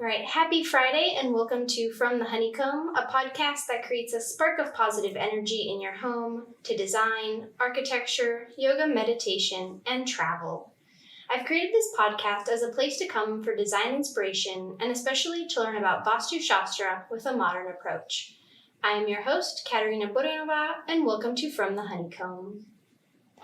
All right, happy Friday and welcome to From the Honeycomb, a podcast that creates a spark of positive energy in your home to design, architecture, yoga, meditation, and travel. I've created this podcast as a place to come for design inspiration and especially to learn about Vastu Shastra with a modern approach. I am your host, Katerina, and welcome to From the Honeycomb.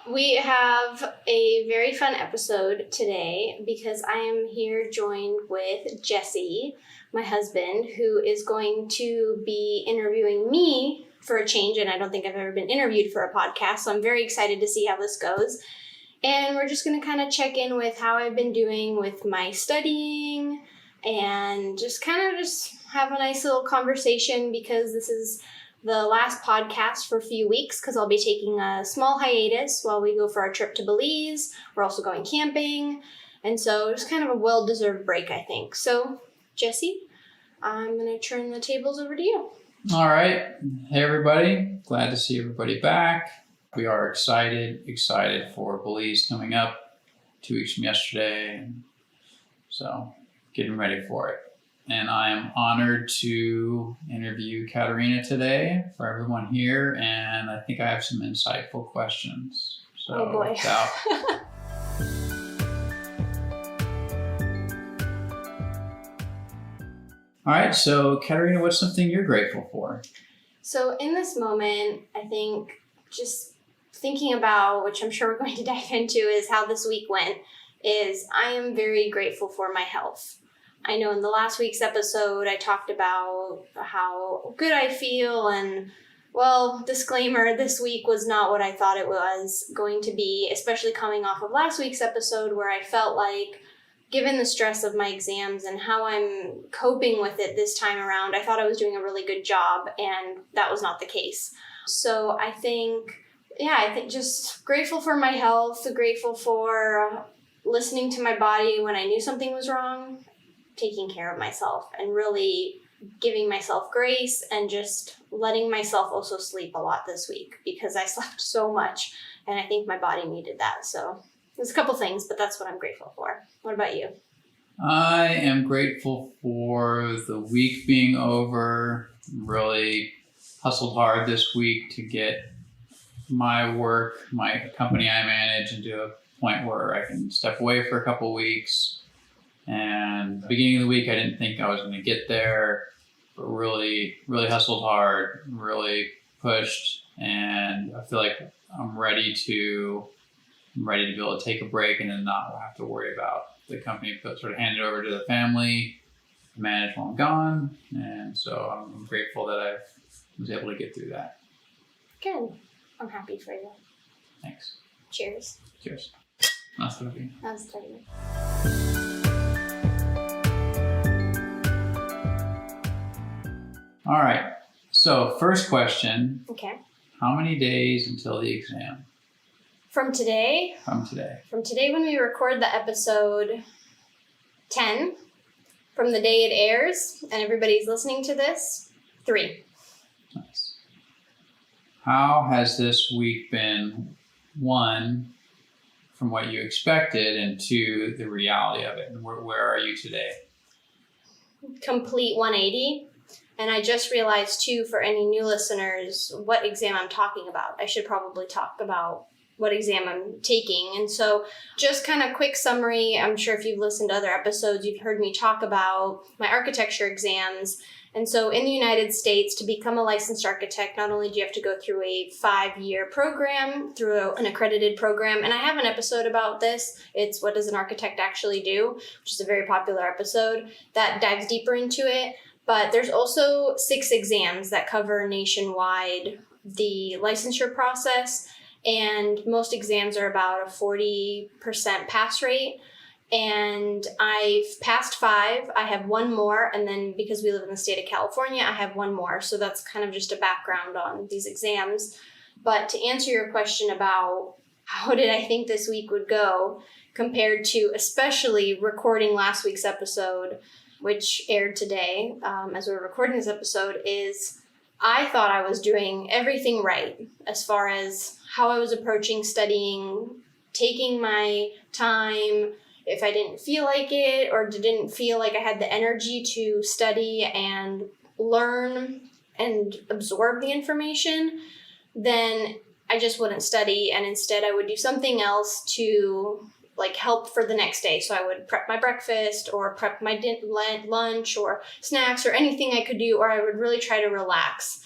We have a very fun episode today because I am here joined with Jesse, my husband, who is going to be interviewing me for a change, and I don't think I've ever been interviewed for a podcast, so I'm very excited to see how this goes. And we're just going to kind of check in with how I've been doing with my studying and just have a nice little conversation because this is the last podcast for a few weeks because I'll be taking a small hiatus while we go for our trip to Belize. We're also going camping. And so just kind of a well-deserved break, I think. So, Jesse, I'm going to turn the tables over to you. All right. Hey, everybody. Glad to see everybody back. We are excited for Belize coming up 2 weeks from yesterday. So, getting ready for it. And I am honored to interview Katerina today for everyone here, and I think I have some insightful questions. So, oh boy. All right, so Katerina, what's something you're grateful for? So in this moment, I think just thinking about, which I'm sure we're going to dive into, is how this week went, is I am very grateful for my health. I know in the last week's episode, I talked about how good I feel and, well, disclaimer, this week was not what I thought it was going to be, especially coming off of last week's episode where I felt like, given the stress of my exams and how I'm coping with it this time around, I thought I was doing a really good job, and that was not the case. So I think just grateful for my health, grateful for listening to my body when I knew something was wrong, taking care of myself and really giving myself grace and just letting myself also sleep a lot this week because I slept so much and I think my body needed that. So there's a couple things, but that's what I'm grateful for. What about you? I am grateful for the week being over. Really hustled hard this week to get my work, my company I manage, into a point where I can step away for a couple weeks. And beginning of the week, I didn't think I was going to get there, but really hustled hard, really pushed, and I feel like I'm ready to be able to take a break and then not have to worry about the company, but sort of hand it over to the family, manage while I'm gone. And so I'm grateful that I was able to get through that. Good. I'm happy for you. Thanks. Cheers. Cheers. Nice to be. Nice to be. All right. So first question. Okay. How many days until the exam? From today? From today when we record the episode, 10. From the day it airs and everybody's listening to this, 3. Nice. How has this week been, 1, from what you expected, and 2, the reality of it? And where are you today? Complete 180. And I just realized, too, for any new listeners, what exam I'm talking about. I should probably talk about what exam I'm taking. And so just kind of quick summary. I'm sure if you've listened to other episodes, you've heard me talk about my architecture exams. And so in the United States, to become a licensed architect, not only do you have to go through a 5-year program, through an accredited program, and I have an episode about this. It's What Does an Architect Actually Do, which is a very popular episode that dives deeper into it. But there's also 6 exams that cover nationwide the licensure process, and most exams are about a 40% pass rate. And I've passed 5. I have 1 more, and then because we live in the state of California, I have 1 more. So that's kind of just a background on these exams. But to answer your question about how did I think this week would go compared to especially recording last week's episode, which aired today as we're recording this episode, is I thought I was doing everything right as far as how I was approaching studying, taking my time. if I didn't feel like it or didn't feel like I had the energy to study and learn and absorb the information, then I just wouldn't study, and instead I would do something else to like help for the next day. So I would prep my breakfast or prep my lunch or snacks or anything I could do, or I would really try to relax.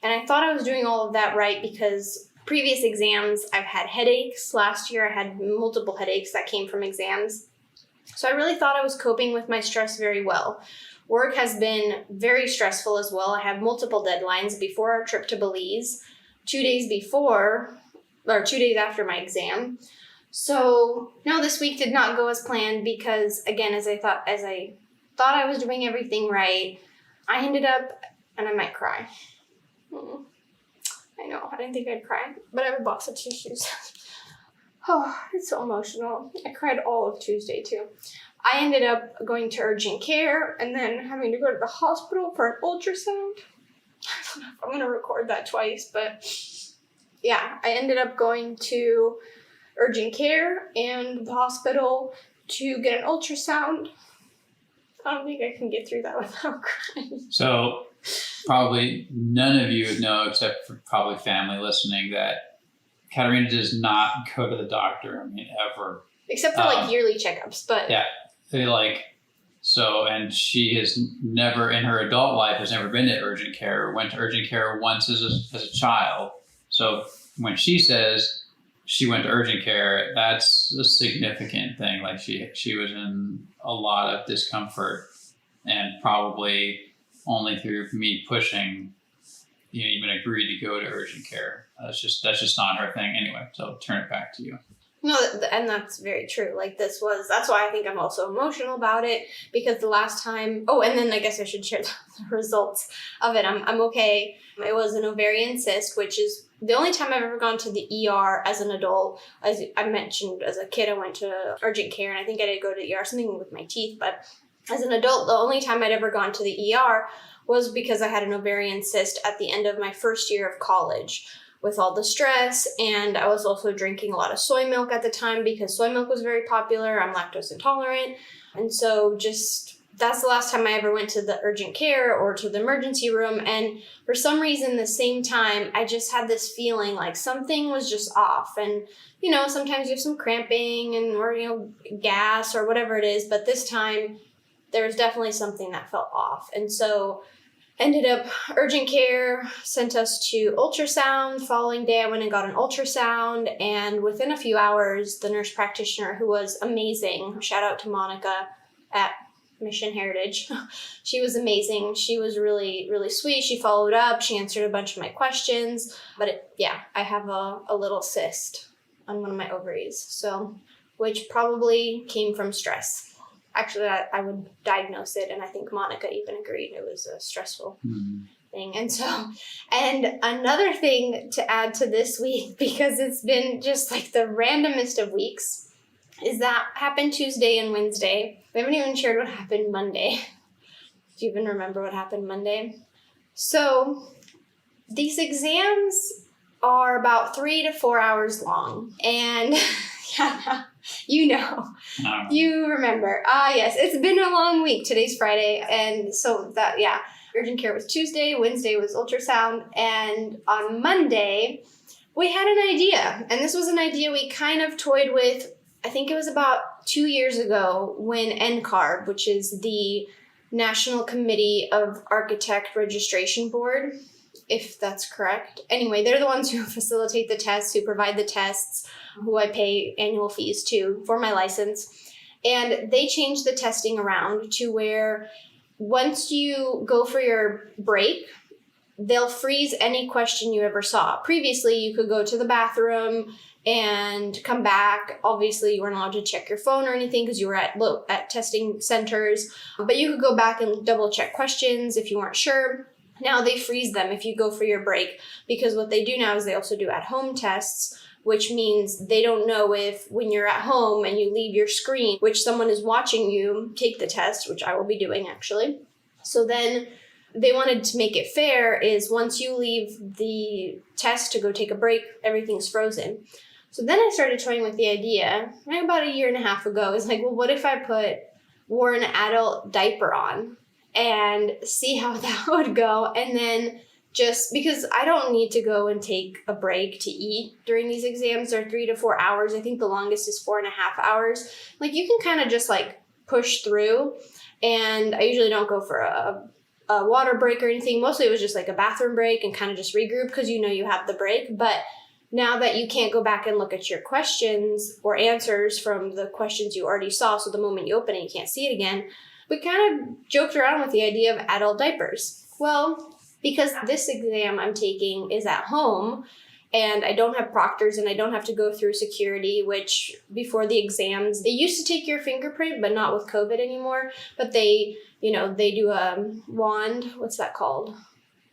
And I thought I was doing all of that right because previous exams, I've had headaches. Last year I had multiple headaches that came from exams. So I really thought I was coping with my stress very well. Work has been very stressful as well. I have multiple deadlines before our trip to Belize, 2 days before, or 2 days after my exam. So no, this week did not go as planned because, again, as I thought I was doing everything right, I ended up, and I might cry. I know, I didn't think I'd cry, but I have a box of tissues. Oh, it's so emotional. I cried all of Tuesday too. I ended up going to urgent care and then having to go to the hospital for an ultrasound. I don't know if I'm going to record that twice, but yeah, I ended up going to urgent care and the hospital to get an ultrasound. I don't think I can get through that without crying. So probably none of you would know, except for probably family listening, that Katerina does not go to the doctor. I mean, ever. Except for like yearly checkups, but yeah, and she has never in her adult life has never been to urgent care. Went to urgent care once as a child. So when she says she went to urgent care, that's a significant thing. Like she was in a lot of discomfort, and probably only through me pushing, even agreed to go to urgent care. That's just not her thing anyway. So turn it back to you. No, and that's very true. Like that's why I think I'm also emotional about it, because the last time, and then I guess I should share the results of it. I'm okay. It was an ovarian cyst, which is the only time I've ever gone to the ER as an adult. As I mentioned, as a kid, I went to urgent care, and I think I did go to the ER, something with my teeth. But as an adult, the only time I'd ever gone to the ER was because I had an ovarian cyst at the end of my first year of college, with all the stress, and I was also drinking a lot of soy milk at the time because soy milk was very popular. I'm lactose intolerant, and so that's the last time I ever went to the urgent care or to the emergency room. And for some reason, the same time, I just had this feeling like something was just off. And, sometimes you have some cramping or gas or whatever it is. But this time, there was definitely something that felt off. And so ended up urgent care, sent us to ultrasound. Following day, I went and got an ultrasound. And within a few hours, the nurse practitioner, who was amazing, shout out to Monica at Mission Heritage. She was amazing. She was really, really sweet. She followed up. She answered a bunch of my questions. But I have a little cyst on one of my ovaries. So, which probably came from stress. Actually, I would diagnose it, and I think Monica even agreed it was a stressful thing. And another thing to add to this week, because it's been just like the randomest of weeks, is that happened Tuesday and Wednesday. We haven't even shared what happened Monday. Do you even remember what happened Monday? So these exams are about 3 to 4 hours long. And you remember. Yes, it's been a long week. Today's Friday. And so urgent care was Tuesday. Wednesday was ultrasound. And on Monday, we had an idea. And this was an idea we kind of toyed with. I think it was about 2 years ago when NCARB, which is the National Committee of Architect Registration Board, if that's correct. Anyway, they're the ones who facilitate the tests, who provide the tests, who I pay annual fees to for my license. And they changed the testing around to where once you go for your break, they'll freeze any question you ever saw. Previously, you could go to the bathroom and come back. Obviously, you weren't allowed to check your phone or anything because you were at testing centers. But you could go back and double check questions if you weren't sure. Now they freeze them if you go for your break, because what they do now is they also do at-home tests, which means they don't know if when you're at home and you leave your screen, which someone is watching you take the test, which I will be doing actually. So then they wanted to make it fair is once you leave the test to go take a break, everything's frozen. So then I started toying with the idea, about a year and a half ago, is like, well, what if I wore an adult diaper on and see how that would go? And then just because I don't need to go and take a break to eat during these exams, they're 3 to 4 hours. I think the longest is 4.5 hours. Like, you can kind of just like push through. And I usually don't go for a water break or anything. Mostly it was just like a bathroom break and kind of just regroup because you have the break. But now that you can't go back and look at your questions or answers from the questions you already saw, so the moment you open it, you can't see it again, we kind of joked around with the idea of adult diapers. Well, because this exam I'm taking is at home and I don't have proctors and I don't have to go through security, which before the exams, they used to take your fingerprint, but not with COVID anymore. But they do a wand. What's that called?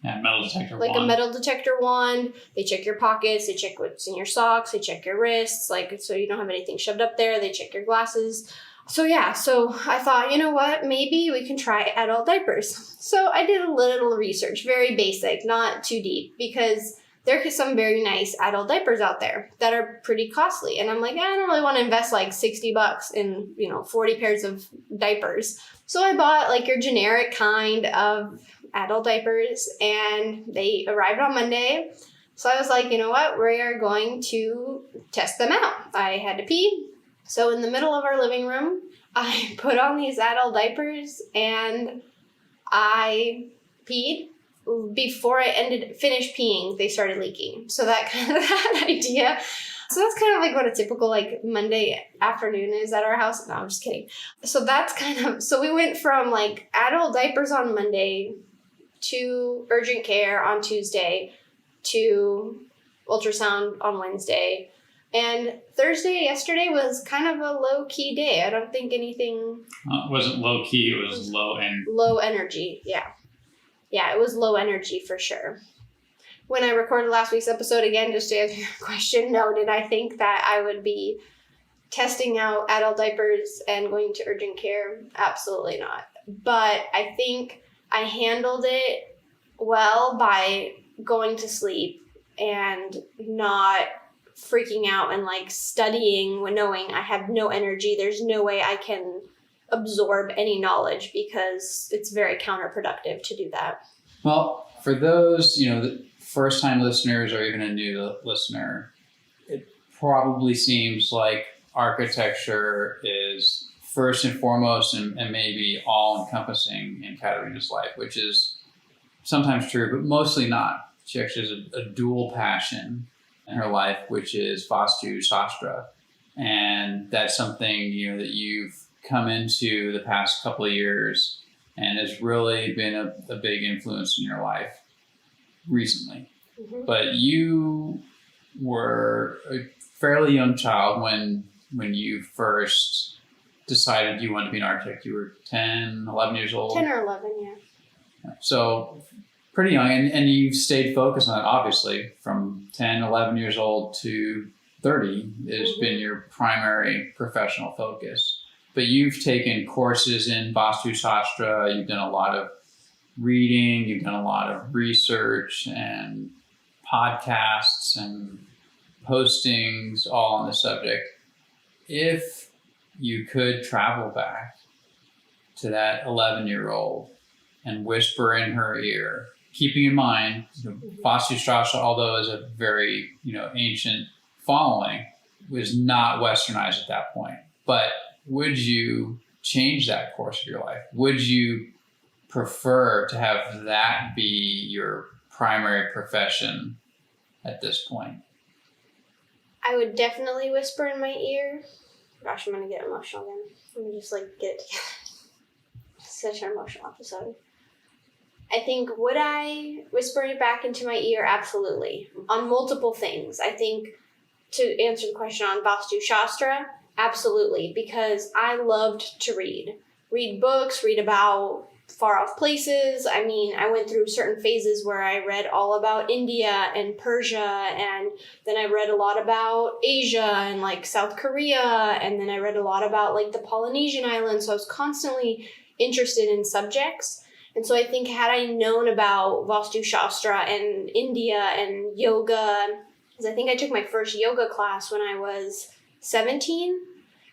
Yeah, metal detector like wand. A metal detector wand. They check your pockets. They check what's in your socks. They check your wrists, so you don't have anything shoved up there. They check your glasses. So I thought, you know what, maybe we can try adult diapers. So I did a little research, very basic, not too deep, because there are some very nice adult diapers out there that are pretty costly. And I'm like, I don't really want to invest like $60 in, 40 pairs of diapers. So I bought like your generic kind of adult diapers and they arrived on Monday. So I was like, you know what, we are going to test them out. I had to pee. So in the middle of our living room, I put on these adult diapers and I peed. Before I finished peeing, they started leaking. So that kind of that idea. So that's kind of like what a typical like Monday afternoon is at our house. No, I'm just kidding. So that's so we went from like adult diapers on Monday to urgent care on Tuesday to ultrasound on Wednesday. And Thursday, yesterday, was kind of a low-key day. I don't think anything... It wasn't low-key, it was low energy. Low energy, yeah. Yeah, it was low energy for sure. When I recorded last week's episode, again, just to answer your question, no, did I think that I would be testing out adult diapers and going to urgent care? Absolutely not. But I think I handled it well by going to sleep and not freaking out and like studying when knowing I have no energy. There's no way I can absorb any knowledge because it's very counterproductive to do that. Well, for those, the first-time listeners or even a new listener, it probably seems like architecture is first and foremost and maybe all-encompassing in Katerina's life, which is sometimes true, but mostly not. She actually has a dual passion in her life, which is Vastu Shastra. And that's something, that you've come into the past couple of years and has really been a big influence in your life recently. Mm-hmm. But you were a fairly young child when you first decided you wanted to be an architect. You were 10, 11 years old? 10 or 11, yeah. So pretty young, and you've stayed focused on it, obviously, from 10, 11 years old to 30 has been your primary professional focus. But you've taken courses in Vastu Shastra, you've done a lot of reading, you've done a lot of research and podcasts and postings all on the subject. If you could travel back to that 11-year-old and whisper in her ear, keeping in mind, Vastu Shastra, although is a very, ancient following, was not westernized at that point. But would you change that course of your life? Would you prefer to have that be your primary profession at this point? I would definitely whisper in my ear. Gosh, I'm going to get emotional again. Let me just get it together. Such an emotional episode. I think, would I whisper it back into my ear? Absolutely. On multiple things. I think, to answer the question on Vastu Shastra, absolutely. Because I loved to read. Read books, read about far off places. I mean, I went through certain phases where I read all about India and Persia, and then I read a lot about Asia and South Korea, and then I read a lot about the Polynesian islands. So I was constantly interested in subjects. And so I think had I known about Vastu Shastra and India and yoga because I think I took my first yoga class when I was 17.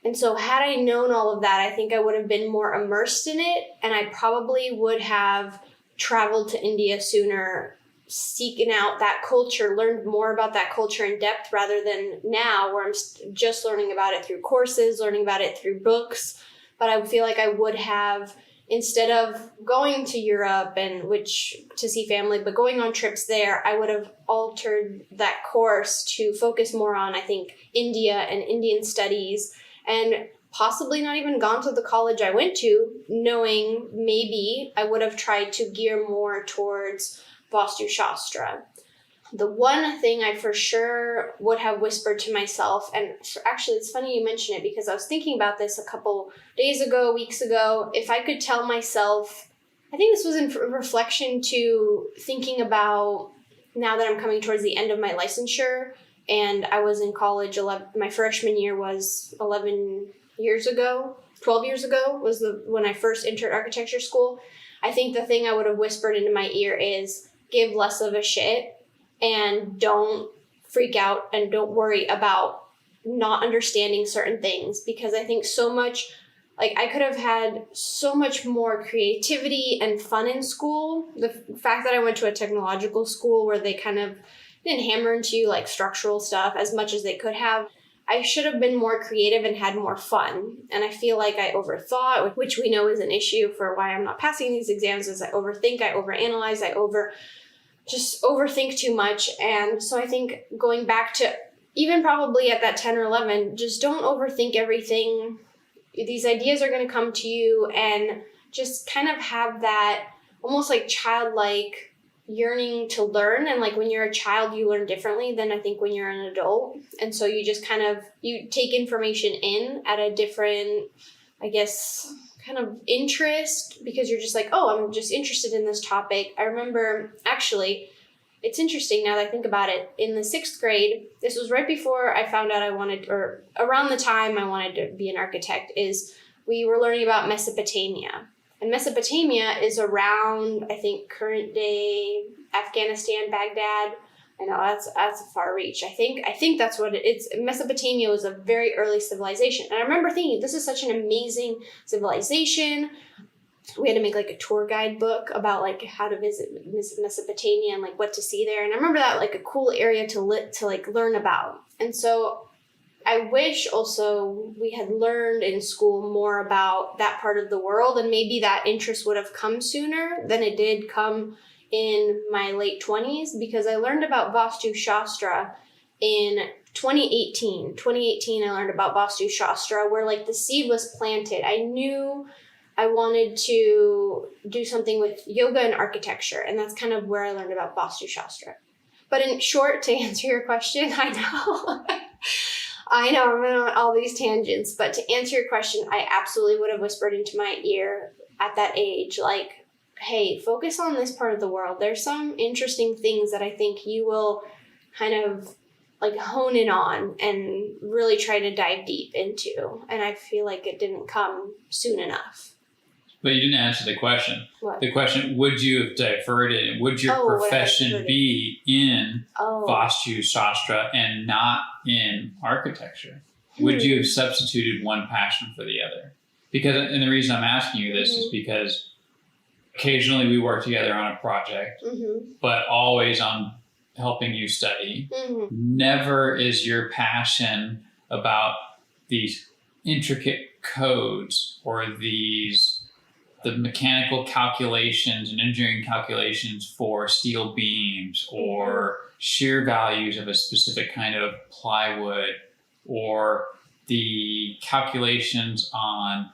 And so had I known all of that, I think I would have been more immersed in it, and I probably would have traveled to India sooner, seeking out that culture, learned more about that culture in depth rather than now where I'm just learning about it through courses, learning about it through books. But I feel like I would have, instead of going to Europe to see family, but going on trips there, I would have altered that course to focus more on, I think, India and Indian studies, and possibly not even gone to the college I went to, knowing maybe I would have tried to gear more towards Vastu Shastra. The one thing I for sure would have whispered to myself, and actually it's funny you mention it because I was thinking about this a couple weeks ago, if I could tell myself, I think this was in reflection to thinking about now that I'm coming towards the end of my licensure, and I was in college, my freshman year was 12 years ago was when I first entered architecture school. I think the thing I would have whispered into my ear is give less of a shit and don't freak out and don't worry about not understanding certain things, because I think so much, like I could have had so much more creativity and fun in school. The fact that I went to a technological school where they kind of didn't hammer into you like structural stuff as much as they could have, I should have been more creative and had more fun. And I feel like I overthought, which we know is an issue for why I'm not passing these exams, is I overthink, I overanalyze, just overthink too much. And so I think going back to even probably at that 10 or 11, just don't overthink everything. These ideas are going to come to you, and just kind of have that almost like childlike yearning to learn. And like when you're a child, you learn differently than I think when you're an adult. And so you just you take information in at a different, I guess, kind of interest, because you're just like, oh, I'm just interested in this topic. I remember, actually, it's interesting now that I think about it, in the 6th grade, this was right before I found out or around the time I wanted to be an architect, is we were learning about Mesopotamia. And Mesopotamia is around, I think, current day Afghanistan, Baghdad. I know that's a far reach. I think that's what it's. Mesopotamia was a very early civilization. And I remember thinking, this is such an amazing civilization. We had to make like a tour guide book about like how to visit Mesopotamia and like what to see there. And I remember that like a cool area to like learn about. And so I wish also we had learned in school more about that part of the world, and maybe that interest would have come sooner than it did come in my late 20s, because I learned about Vastu Shastra in 2018. 2018, I learned about Vastu Shastra, where like the seed was planted. I knew I wanted to do something with yoga and architecture, and that's kind of where I learned about Vastu Shastra. But in short, to answer your question, I know I'm on all these tangents, but to answer your question, I absolutely would have whispered into my ear at that age, like, hey, focus on this part of the world. There's some interesting things that I think you will kind of like hone in on and really try to dive deep into. And I feel like it didn't come soon enough. But you didn't answer the question. What? The question, would you have diverted? Would your profession be in Vastu Shastra and not in architecture? Would you have substituted one passion for the other? Because, and the reason I'm asking you this is because occasionally we work together on a project, but always on helping you study. Never is your passion about these intricate codes or the mechanical calculations and engineering calculations for steel beams or shear values of a specific kind of plywood, or the calculations on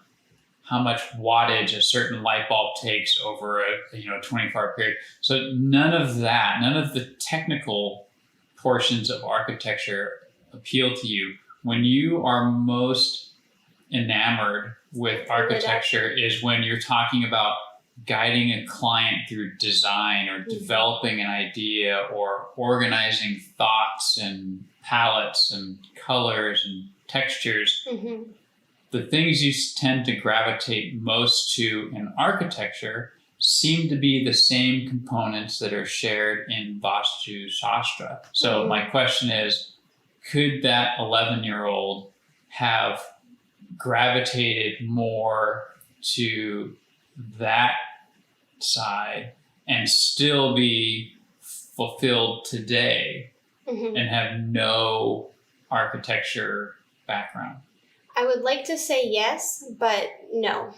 how much wattage a certain light bulb takes over a 24-hour period. So none of the technical portions of architecture appeal to you. When you are most enamored with architecture is when you're talking about guiding a client through design or developing an idea or organizing thoughts and palettes and colors and textures. The things you tend to gravitate most to in architecture seem to be the same components that are shared in Vastu Shastra. So my question is, could that 11-year-old have gravitated more to that side and still be fulfilled today and have no architecture background? I would like to say yes, but no.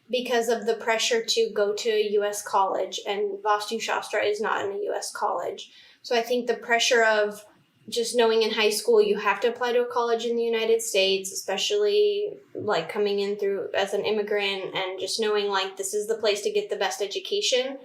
Because of the pressure to go to a U.S. college, and Vastu Shastra is not in a U.S. college. So I think the pressure of just knowing in high school you have to apply to a college in the United States, especially like coming in through as an immigrant, and just knowing like this is the place to get the best education.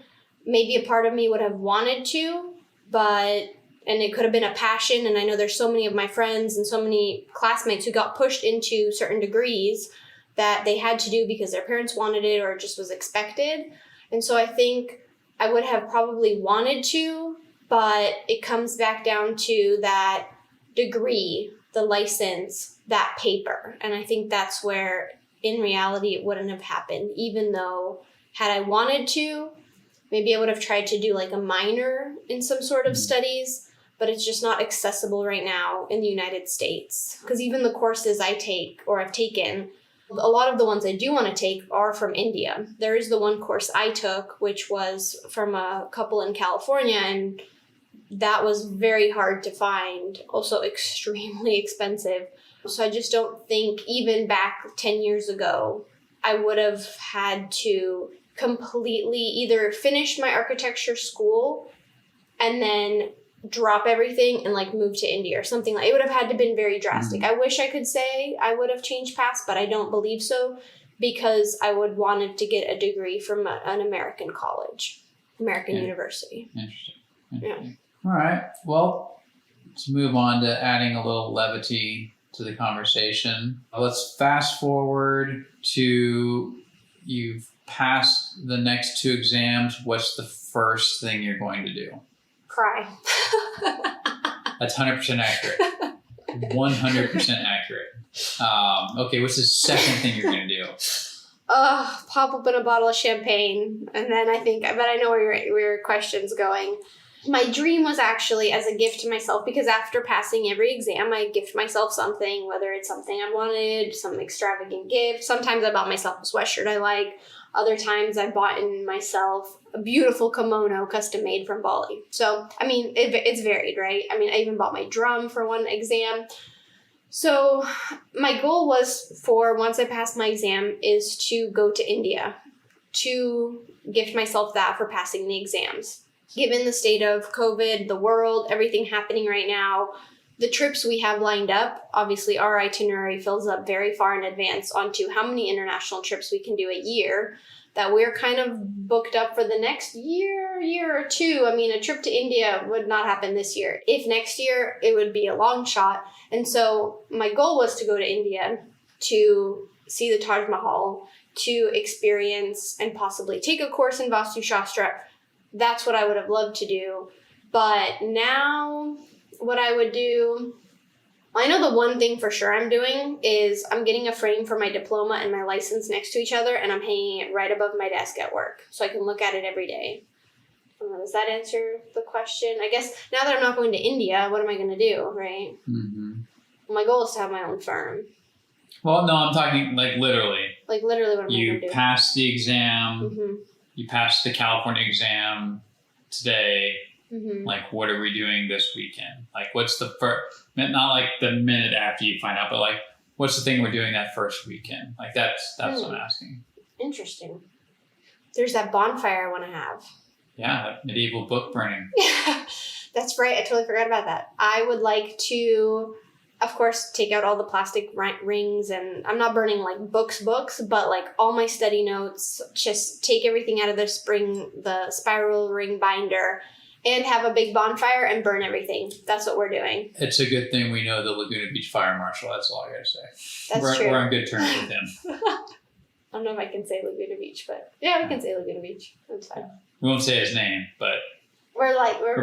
Maybe a part of me would have wanted to, and it could have been a passion. And I know there's so many of my friends and so many classmates who got pushed into certain degrees that they had to do because their parents wanted it or it just was expected. And so I think I would have probably wanted to, but it comes back down to that degree, the license, that paper. And I think that's where, in reality, it wouldn't have happened, even though had I wanted to, maybe I would have tried to do like a minor in some sort of studies, but it's just not accessible right now in the United States. Because even the courses I take or I've taken, a lot of the ones I do want to take are from India. There is the one course I took, which was from a couple in California, and that was very hard to find, also extremely expensive. So I just don't think, even back 10 years ago, I would have had to completely either finish my architecture school and then drop everything and like move to India or something. Like it would have had to been very drastic. I wish I could say I would have changed paths, but I don't believe so, because I would wanted to get a degree from an American college, American university. Interesting. Yeah. All right. Well, let's move on to adding a little levity to the conversation. Let's fast forward to you've passed the next 2 exams. What's the first thing you're going to do? Cry. That's 100% accurate. 100% accurate. Okay, what's the second thing you're going to do? Pop open a bottle of champagne. And then I know where your question's going. My dream was actually as a gift to myself, because after passing every exam, I gift myself something, whether it's something I wanted, some extravagant gift. Sometimes I bought myself a sweatshirt I like. Other times I bought in myself a beautiful kimono custom made from Bali. So, I mean, it's varied, right? I mean, I even bought my drum for one exam. So my goal was, for once I passed my exam, is to go to India to gift myself that for passing the exams. Given the state of COVID, the world, everything happening right now, the trips we have lined up, obviously our itinerary fills up very far in advance onto how many international trips we can do a year, that we're kind of booked up for the next year or two. I mean, a trip to India would not happen this year. If next year, it would be a long shot. And so my goal was to go to India to see the Taj Mahal, to experience and possibly take a course in Vastu Shastra. That's what I would have loved to do. But now what I would do, I know the one thing for sure I'm doing is I'm getting a frame for my diploma and my license next to each other, and I'm hanging it right above my desk at work so I can look at it every day. Does that answer the question? I guess now that I'm not going to India, what am I going to do, right? Mm-hmm. My goal is to have my own firm. Well, no, I'm talking like literally. Like literally what am I going to do? You passed the exam. You passed the California exam today. Like, what are we doing this weekend? Like, what's the first, not like the minute after you find out, but like, what's the thing we're doing that first weekend? Like, that's what I'm asking. Interesting. There's that bonfire I want to have. Yeah, like medieval book burning. That's right. I totally forgot about that. I would like to, of course, take out all the plastic rings, and I'm not burning like books, but like all my study notes, just take everything out of the spiral ring binder, and have a big bonfire and burn everything. That's what we're doing. It's a good thing we know the Laguna Beach Fire Marshal. That's all I gotta say. That's true. We're on good terms with him. I don't know if I can say Laguna Beach, but yeah, we can say Laguna Beach. That's fine. We won't say his name, but we're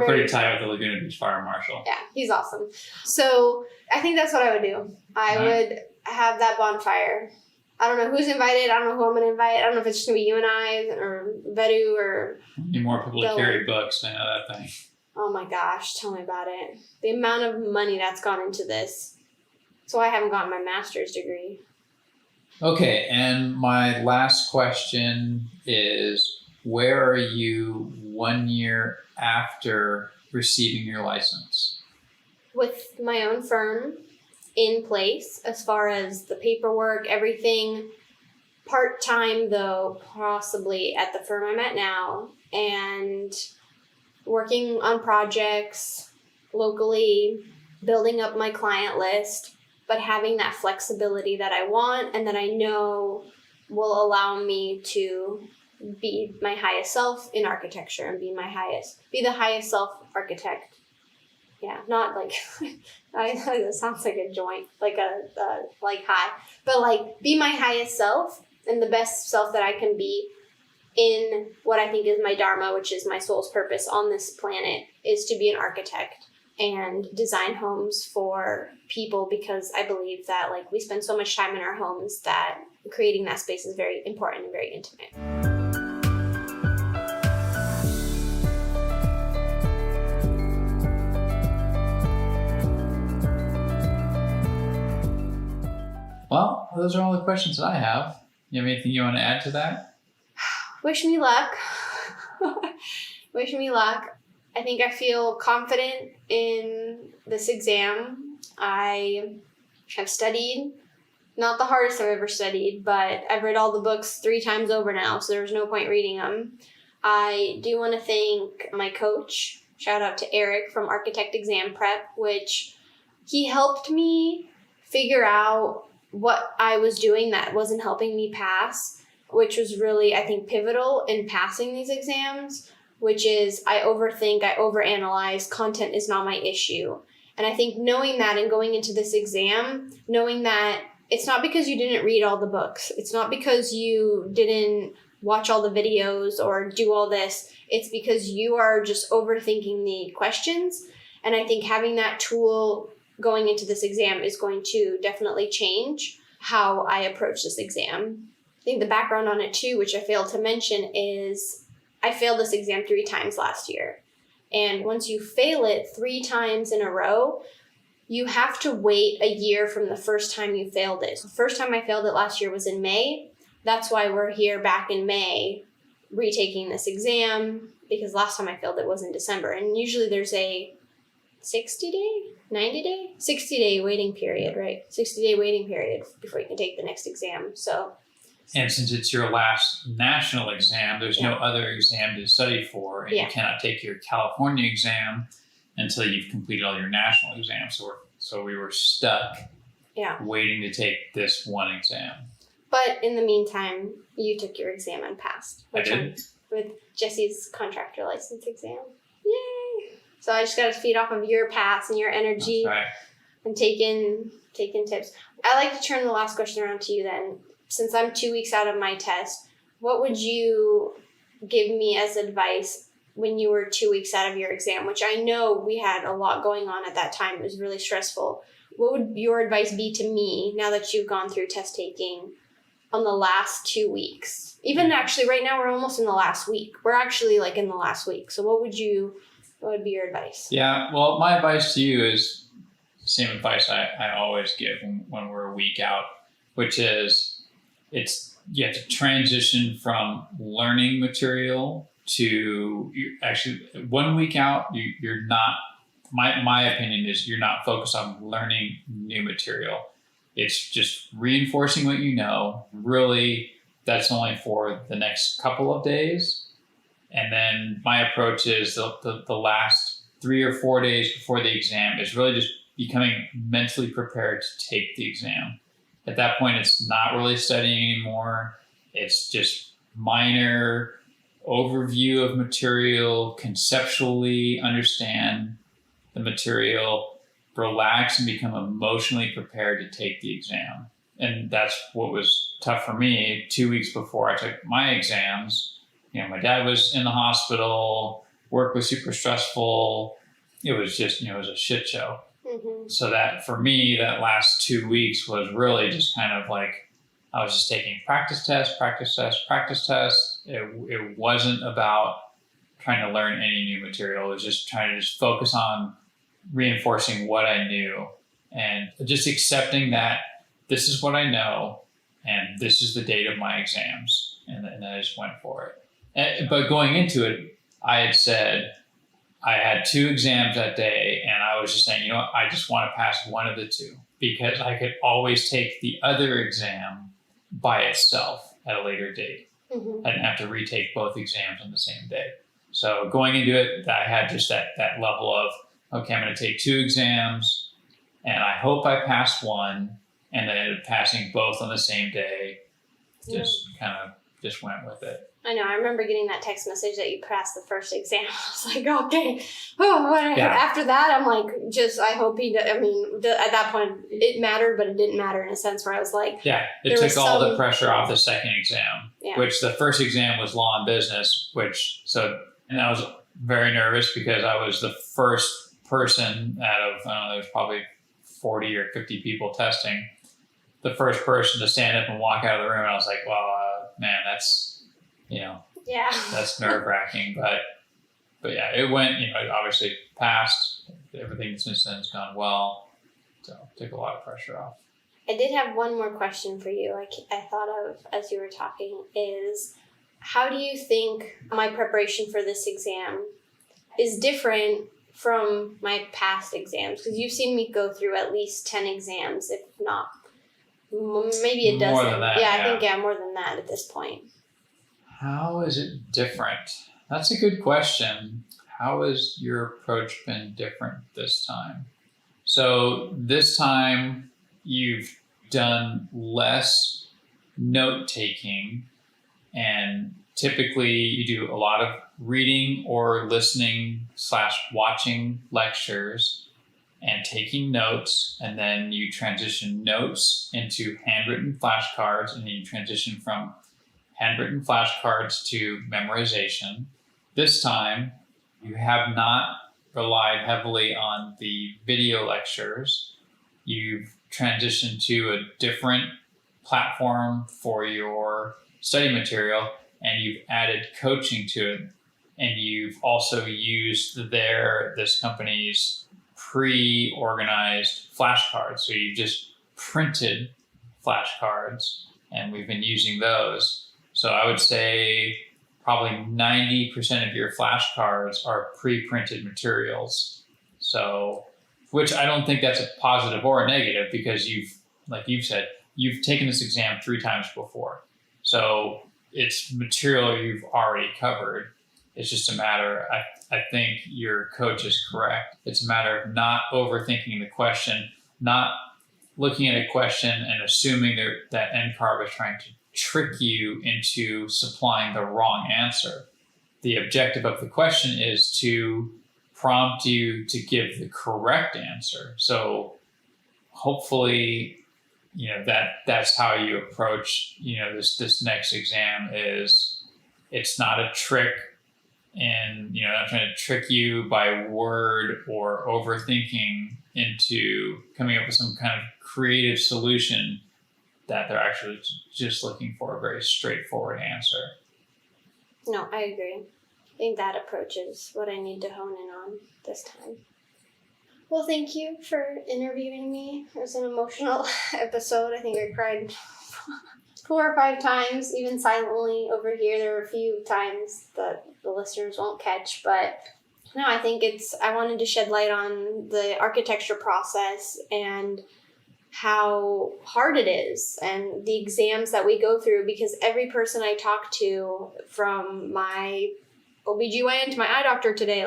pretty tight with the Laguna Beach Fire Marshal. Yeah, he's awesome. So I think that's what I would do. I would have that bonfire, I don't know who's invited. I don't know who I'm going to invite. I don't know if it's just going to be you and I or Vedu or... Need more people to Dylan. carry books. I know that thing. Oh my gosh, tell me about it. The amount of money that's gone into this. So I haven't gotten my master's degree. Okay, and my last question is, where are you 1 year after receiving your license? With my own firm in place, as far as the paperwork, everything. Part-time, though, possibly at the firm I'm at now, and working on projects locally, building up my client list, but having that flexibility that I want and that I know will allow me to be my highest self in architecture and be the highest self architect. Yeah, not like, it sounds like a joint, like high, but like be my highest self and the best self that I can be in what I think is my dharma, which is my soul's purpose on this planet, is to be an architect and design homes for people, because I believe that like we spend so much time in our homes that creating that space is very important and very intimate. Well, those are all the questions that I have. You have anything you want to add to that? Wish me luck. Wish me luck. I think I feel confident in this exam. I have studied, not the hardest I've ever studied, but I've read all the books 3 times over now, so there's no point reading them. I do want to thank my coach. Shout out to Eric from Architect Exam Prep, which he helped me figure out what I was doing that wasn't helping me pass, which was really, I think, pivotal in passing these exams, which is I overthink, I overanalyze, content is not my issue. And I think knowing that and going into this exam, knowing that it's not because you didn't read all the books, it's not because you didn't watch all the videos or do all this, it's because you are just overthinking the questions. And I think having that tool going into this exam is going to definitely change how I approach this exam. I think the background on it too, which I failed to mention, is I failed this exam 3 times last year. And once you fail it 3 times in a row, you have to wait a year from the first time you failed it. So the first time I failed it last year was in May. That's why we're here back in May retaking this exam, because last time I failed it was in December. And usually there's a 60-day waiting period, right? 60-day waiting period before you can take the next exam. So, and since it's your last national exam, there's no other exam to study for, and you cannot take your California exam until you've completed all your national exams. So we were stuck waiting to take this one exam. But in the meantime, you took your exam and passed. I did? With Jesse's contractor license exam. Yay! So I just got to feed off of your pass and your energy. That's right. And taking tips. I like to turn the last question around to you then. Since I'm 2 weeks out of my test, what would you give me as advice when you were 2 weeks out of your exam, which I know we had a lot going on at that time. It was really stressful. What would your advice be to me now that you've gone through test taking on the last 2 weeks? Even actually right now we're almost in the last week. We're actually like in the last week. So what would be your advice? Yeah, well, my advice to you is the same advice I always give when we're a week out, which is you have to transition from learning material to actually 1 week out, you're not, my opinion is you're not focused on learning new material. It's just reinforcing what you know. Really, that's only for the next couple of days. And then my approach is the last 3 or 4 days before the exam is really just becoming mentally prepared to take the exam. At that point, it's not really studying anymore. It's just minor overview of material, conceptually understand the material, relax, and become emotionally prepared to take the exam. And that's what was tough for me 2 weeks before I took my exams. You know, my dad was in the hospital, work was super stressful. It was just, it was a shit show. Mm-hmm. So that for me, that last 2 weeks was really just kind of like I was just taking practice tests. It wasn't about trying to learn any new material. It was just trying to just focus on reinforcing what I knew and just accepting that this is what I know and this is the date of my exams. And then I just went for it. But going into it, I had said I had 2 exams that day, and I was just saying, you know what, I just want to pass one of the 2 because I could always take the other exam by itself at a later date. Mm-hmm. I didn't have to retake both exams on the same day. So going into it, I had just that level of, okay, I'm going to take 2 exams, and I hope I pass one, and then I ended up passing both on the same day. Just kind of just went with it. I know. I remember getting that text message that you passed the first exam. I was like, okay. Oh, After that, I'm like, I hope he does. I mean, at that point, it mattered, but it didn't matter in a sense where I was like, yeah, it took all the pressure off the second exam, which the first exam was law and business, and I was very nervous because I was the first person out of, I don't know, there's probably 40 or 50 people testing, the first person to stand up and walk out of the room. And I was like, well, man, that's, that's nerve wracking, but yeah, it went, obviously passed. Everything since then has gone well. So took a lot of pressure off. I did have one more question for you. I thought of as you were talking is, how do you think my preparation for this exam is different from my past exams? Because you've seen me go through at least 10 exams, if not, maybe a dozen. More than that, I think, more than that at this point. How is it different? That's a good question. How has your approach been different this time? So this time you've done less note-taking, and typically you do a lot of reading or listening / watching lectures and taking notes, and then you transition notes into handwritten flashcards, and then you transition from handwritten flashcards to memorization. This time, you have not relied heavily on the video lectures. You've transitioned to a different platform for your study material, and you've added coaching to it. And you've also used this company's pre-organized flashcards. So you've just printed flashcards, and we've been using those. So I would say probably 90% of your flashcards are pre-printed materials. So, which I don't think that's a positive or a negative, because like you've said, you've taken this exam 3 times before. So it's material you've already covered. It's just a matter, I think your coach is correct. It's a matter of not overthinking the question, not looking at a question and assuming that NCARB is trying to trick you into supplying the wrong answer. The objective of the question is to prompt you to give the correct answer. So hopefully, that's how you approach, this next exam is, it's not a trick, and, not trying to trick you by word or overthinking into coming up with some kind of creative solution, that they're actually just looking for a very straightforward answer. No, I agree. I think that approach is what I need to hone in on this time. Well, thank you for interviewing me. It was an emotional episode. I think I cried 4 or 5 times, even silently over here. There were a few times that the listeners won't catch, but no, I think I wanted to shed light on the architecture process and how hard it is, and the exams that we go through, because every person I talk to, from my OBGYN to my eye doctor today,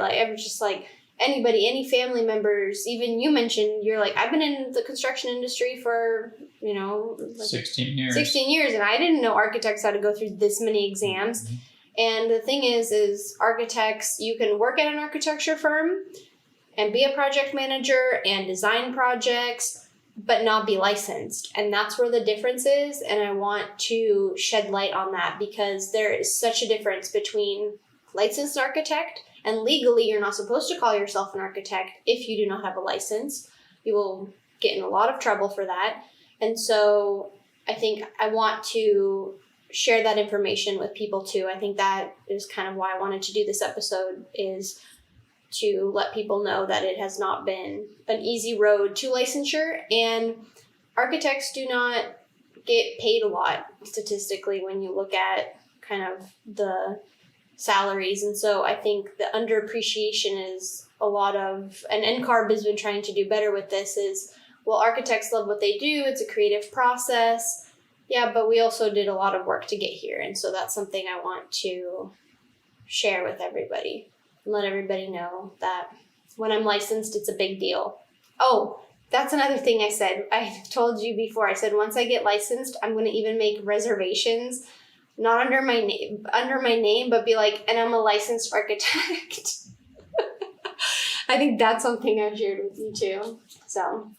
anybody, any family members, even you mentioned, you're like, I've been in the construction industry for, 16 years. 16 years, and I didn't know architects had to go through this many exams. Mm-hmm. And the thing is architects, you can work at an architecture firm and be a project manager and design projects, but not be licensed. And that's where the difference is. And I want to shed light on that, because there is such a difference between licensed architect, and legally you're not supposed to call yourself an architect if you do not have a license. You will get in a lot of trouble for that. And so I think I want to share that information with people too. I think that is kind of why I wanted to do this episode, is to let people know that it has not been an easy road to licensure, and architects do not get paid a lot statistically when you look at kind of the salaries. And so I think the underappreciation is a lot of, and NCARB has been trying to do better with this, is, well, architects love what they do. It's a creative process. Yeah, but we also did a lot of work to get here. And so that's something I want to share with everybody and let everybody know that when I'm licensed, it's a big deal. Oh, that's another thing I said. I told you before. I said once I get licensed, I'm going to even make reservations, not under my name, but be like, and I'm a licensed architect. I think that's something I've shared with you too. So,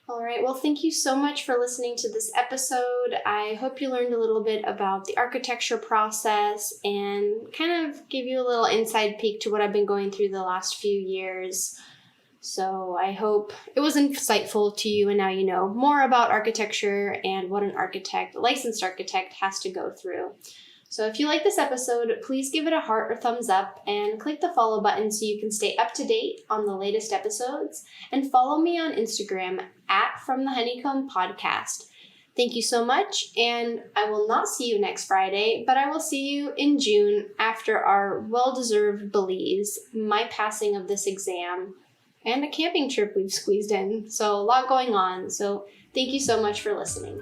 all right. Well, thank you so much for listening to this episode. I hope you learned a little bit about the architecture process and kind of give you a little inside peek to what I've been going through the last few years. So I hope it was insightful to you, and now you know more about architecture and what an architect, a licensed architect, has to go through. So if you like this episode, please give it a heart or thumbs up and click the follow button so you can stay up to date on the latest episodes, and follow me on Instagram at From the Honeycomb Podcast. Thank you so much, and I will not see you next Friday, but I will see you in June after our well-deserved Belize, my passing of this exam, and a camping trip we've squeezed in. So a lot going on. So thank you so much for listening.